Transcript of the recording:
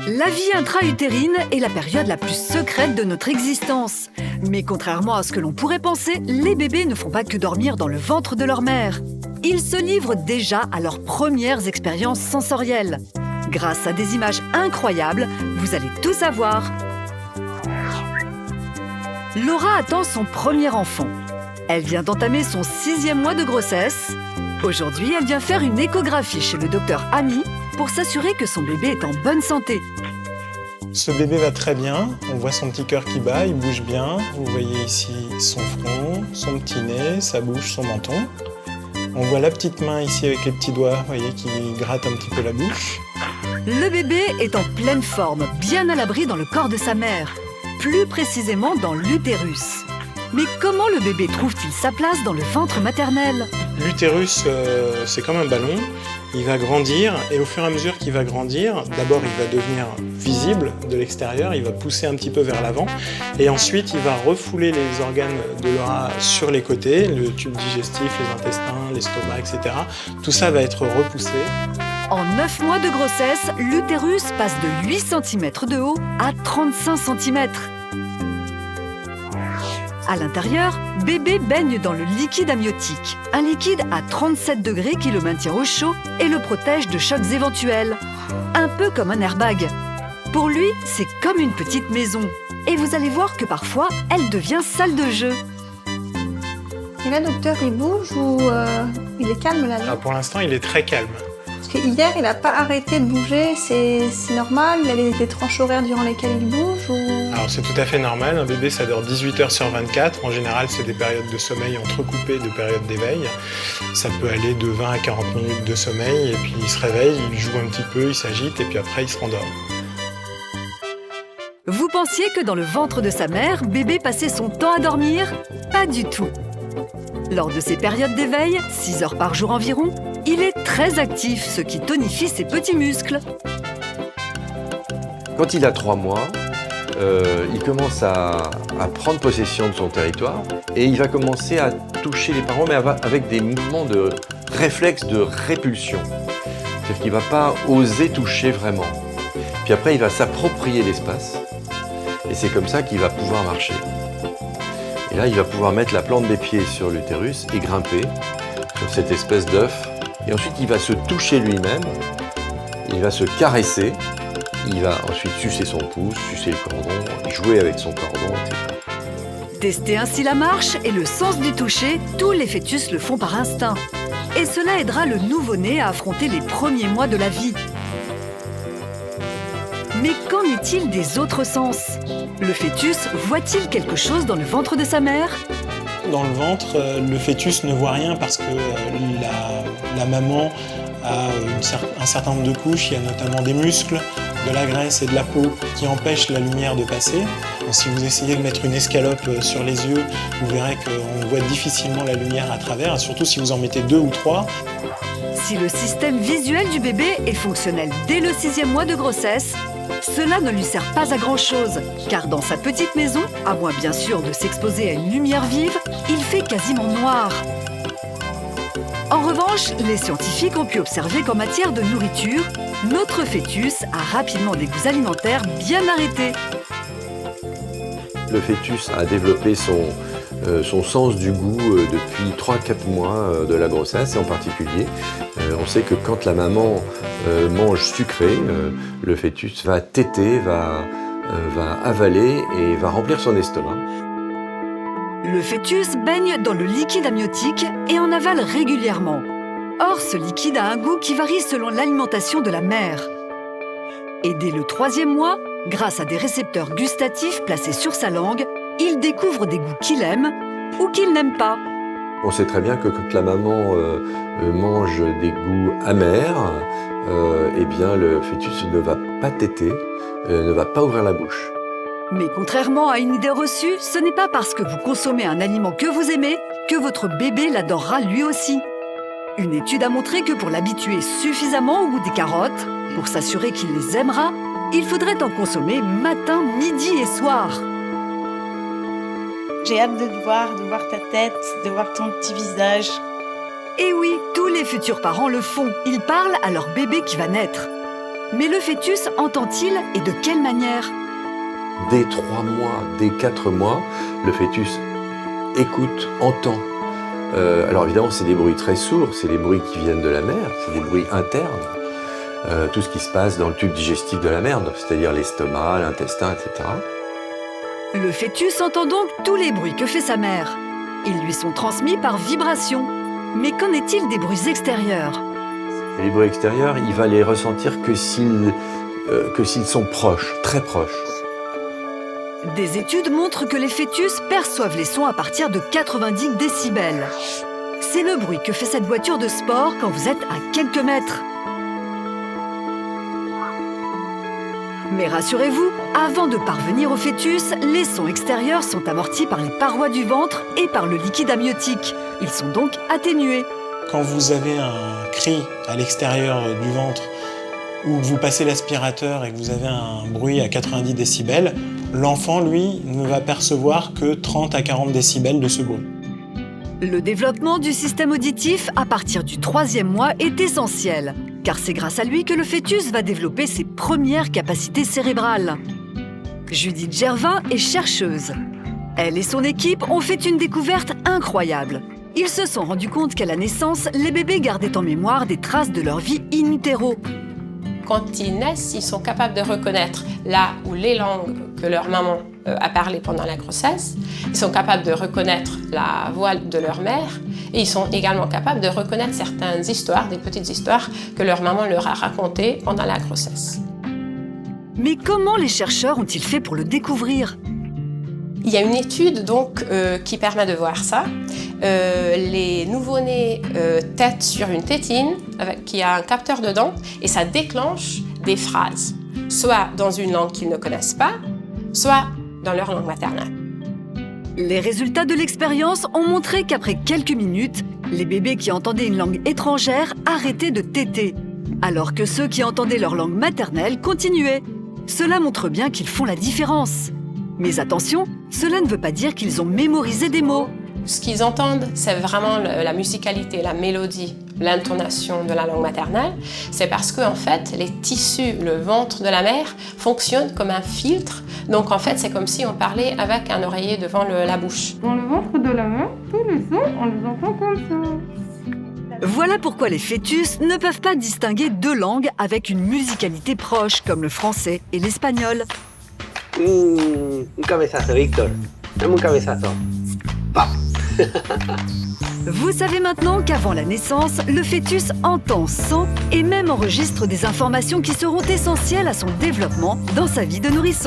La vie intra-utérine est la période la plus secrète de notre existence. Mais contrairement à ce que l'on pourrait penser, les bébés ne font pas que dormir dans le ventre de leur mère. Ils se livrent déjà à leurs premières expériences sensorielles. Grâce à des images incroyables, vous allez tout savoir. Laura attend son premier enfant. Elle vient d'entamer son 6e mois de grossesse. Aujourd'hui, elle vient faire une échographie chez le docteur Ami pour s'assurer que son bébé est en bonne santé. Ce bébé va très bien, on voit son petit cœur qui bat, il bouge bien. Vous voyez ici son front, son petit nez, sa bouche, son menton. On voit la petite main ici avec les petits doigts, vous voyez, qui gratte un petit peu la bouche. Le bébé est en pleine forme, bien à l'abri dans le corps de sa mère, plus précisément dans l'utérus. Mais comment le bébé trouve-t-il sa place dans le ventre maternel ? L'utérus, c'est comme un ballon. Il va grandir et au fur et à mesure qu'il va grandir, d'abord il va devenir visible de l'extérieur, il va pousser un petit peu vers l'avant et ensuite il va refouler les organes de Laura sur les côtés, le tube digestif, les intestins, l'estomac, etc. Tout ça va être repoussé. En 9 mois de grossesse, l'utérus passe de 8 cm de haut à 35 cm. À l'intérieur, bébé baigne dans le liquide amniotique, un liquide à 37 degrés qui le maintient au chaud et le protège de chocs éventuels. Un peu comme un airbag. Pour lui, c'est comme une petite maison. Et vous allez voir que parfois, elle devient salle de jeu. Et là, docteur, il bouge ou il est calme là? Alors, pour l'instant, il est très calme. Parce qu'hier, il n'a pas arrêté de bouger, c'est normal? Il y a des tranches horaires durant lesquelles il bouge ou... Alors c'est tout à fait normal, un bébé ça dort 18 heures sur 24, en général c'est des périodes de sommeil entrecoupées de périodes d'éveil. Ça peut aller de 20 à 40 minutes de sommeil et puis il se réveille, il joue un petit peu, il s'agite et puis après il se rendort. Vous pensiez que dans le ventre de sa mère, bébé passait son temps à dormir? Pas du tout. Lors de ses périodes d'éveil, 6 heures par jour environ, il est très actif, ce qui tonifie ses petits muscles. Quand il a 3 mois, il commence à prendre possession de son territoire et il va commencer à toucher les parents, mais avec des mouvements de réflexe de répulsion. C'est-à-dire qu'il ne va pas oser toucher vraiment. Puis après, il va s'approprier l'espace et c'est comme ça qu'il va pouvoir marcher. Et là, il va pouvoir mettre la plante des pieds sur l'utérus et grimper sur cette espèce d'œuf. Et ensuite, il va se toucher lui-même, il va se caresser, il va ensuite sucer son pouce, sucer le cordon, jouer avec son cordon, etc. Tester ainsi la marche et le sens du toucher, tous les fœtus le font par instinct. Et cela aidera le nouveau-né à affronter les premiers mois de la vie. Mais qu'en est-il des autres sens? Le fœtus voit-il quelque chose dans le ventre de sa mère? Dans le ventre, le fœtus ne voit rien parce que la maman a un certain nombre de couches, il y a notamment des muscles, de la graisse et de la peau qui empêchent la lumière de passer. Donc, si vous essayez de mettre une escalope sur les yeux, vous verrez qu'on voit difficilement la lumière à travers, surtout si vous en mettez 2 ou 3. Si le système visuel du bébé est fonctionnel dès le 6e mois de grossesse, cela ne lui sert pas à grand-chose, car dans sa petite maison, à moins bien sûr de s'exposer à une lumière vive, il fait quasiment noir. En revanche, les scientifiques ont pu observer qu'en matière de nourriture, notre fœtus a rapidement des goûts alimentaires bien arrêtés. Le fœtus a développé son sens du goût depuis 3-4 mois de la grossesse, et en particulier, on sait que quand la maman mange sucré, le fœtus va téter, va avaler et va remplir son estomac. Le fœtus baigne dans le liquide amniotique et en avale régulièrement. Or, ce liquide a un goût qui varie selon l'alimentation de la mère. Et dès le 3e mois, grâce à des récepteurs gustatifs placés sur sa langue, il découvre des goûts qu'il aime ou qu'il n'aime pas. On sait très bien que quand la maman mange des goûts amers, eh bien le fœtus ne va pas téter, ne va pas ouvrir la bouche. Mais contrairement à une idée reçue, ce n'est pas parce que vous consommez un aliment que vous aimez que votre bébé l'adorera lui aussi. Une étude a montré que pour l'habituer suffisamment au goût des carottes, pour s'assurer qu'il les aimera, il faudrait en consommer matin, midi et soir. J'ai hâte de te voir, de voir ta tête, de voir ton petit visage. Et oui, tous les futurs parents le font. Ils parlent à leur bébé qui va naître. Mais le fœtus entend-il et de quelle manière? Dès 3 mois, dès 4 mois, le fœtus écoute, entend. Alors évidemment, c'est des bruits très sourds, c'est des bruits qui viennent de la mère, c'est des bruits internes. Tout ce qui se passe dans le tube digestif de la mère, c'est-à-dire l'estomac, l'intestin, etc. Le fœtus entend donc tous les bruits que fait sa mère. Ils lui sont transmis par vibration. Mais qu'en est-il des bruits extérieurs? Et les bruits extérieurs, il va les ressentir que s'ils sont proches, très proches. Des études montrent que les fœtus perçoivent les sons à partir de 90 décibels. C'est le bruit que fait cette voiture de sport quand vous êtes à quelques mètres. Mais rassurez-vous, avant de parvenir au fœtus, les sons extérieurs sont amortis par les parois du ventre et par le liquide amniotique. Ils sont donc atténués. Quand vous avez un cri à l'extérieur du ventre ou que vous passez l'aspirateur et que vous avez un bruit à 90 décibels, l'enfant, lui, ne va percevoir que 30 à 40 décibels de ce bruit. Le développement du système auditif à partir du 3e mois est essentiel, car c'est grâce à lui que le fœtus va développer ses premières capacités cérébrales. Judith Gervin est chercheuse. Elle et son équipe ont fait une découverte incroyable. Ils se sont rendus compte qu'à la naissance, les bébés gardaient en mémoire des traces de leur vie in utero. Quand ils naissent, ils sont capables de reconnaître la ou les langues que leur maman a parlé pendant la grossesse. Ils sont capables de reconnaître la voix de leur mère et ils sont également capables de reconnaître certaines histoires, des petites histoires que leur maman leur a racontées pendant la grossesse. Mais comment les chercheurs ont-ils fait pour le découvrir? Il y a une étude donc qui permet de voir ça. Les nouveau-nés têtent sur une tétine qui a un capteur dedans et ça déclenche des phrases, soit dans une langue qu'ils ne connaissent pas, soit dans leur langue maternelle. Les résultats de l'expérience ont montré qu'après quelques minutes, les bébés qui entendaient une langue étrangère arrêtaient de téter, alors que ceux qui entendaient leur langue maternelle continuaient. Cela montre bien qu'ils font la différence. Mais attention, cela ne veut pas dire qu'ils ont mémorisé des mots. Ce qu'ils entendent, c'est vraiment la musicalité, la mélodie, l'intonation de la langue maternelle. C'est parce que en fait, les tissus, le ventre de la mère fonctionnent comme un filtre. Donc en fait, c'est comme si on parlait avec un oreiller devant la bouche. Dans le ventre de la mère, tous les sons, on les entend comme ça. Voilà pourquoi les fœtus ne peuvent pas distinguer deux langues avec une musicalité proche, comme le français et l'espagnol. Un cabezazo, Victor. Dame un cabezazo. Pa. Vous savez maintenant qu'avant la naissance, le fœtus entend, sent et même enregistre des informations qui seront essentielles à son développement dans sa vie de nourrisson.